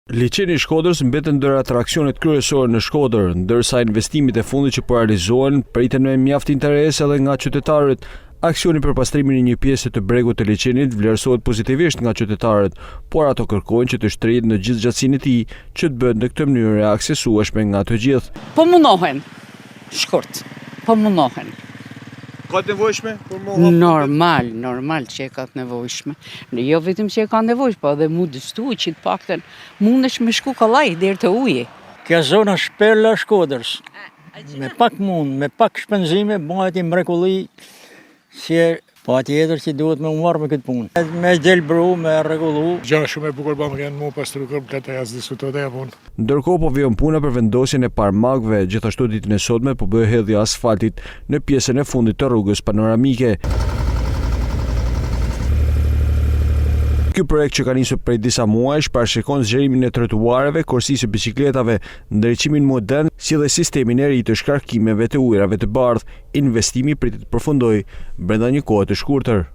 Liçeni i Shkodrës mbeten ndër atraksionet kryesore në Shkodër, ndërsa investimet e fundit që po realizohen priten me mjaft interes edhe nga qytetarët. Aksioni për pastrimin e një pjese të bregut të liçenit vlerësohet pozitivisht nga qytetarët, por ato kërkojnë që të shtrihet në gjithë gjatësinë e tij, që të bëhet në këtë mënyrë e aksesueshme nga të gjithë. Po mundohen, shkurt, po mundohen. Ka të nevojshme? Normal që e ka të nevojshme. Jo vetëm që e ka nevojshme, po edhe mu dështu që të pakten mundesh me shku kollaj deri te uji. Kjo zona shpella Shkodrës. Me pak me pak shpenzime, bëhet i mrekulli që patjetër që duhet me marrë me këtë punë. Me gjelbru, me rregullu. Gjëra shumë e bukur bëmë kanë mu pastru komplet as diskutohet e punë. Ndërkohë po vjen puna për vendosjen e parmakëve, gjithashtu ditën e sotme po bëhet hedhja asfaltit në pjesën e fundit të rrugës panoramike. Ky projekt që ka nisur prej disa muajsh parashikon zgjerimin e trotuareve, korsisë biçikletave, ndriçimin modern, si dhe sistemin e ri të shkarkimeve të ujrave të bardhë. Investimi pritet të përfundojë brenda një kohe të shkurtër.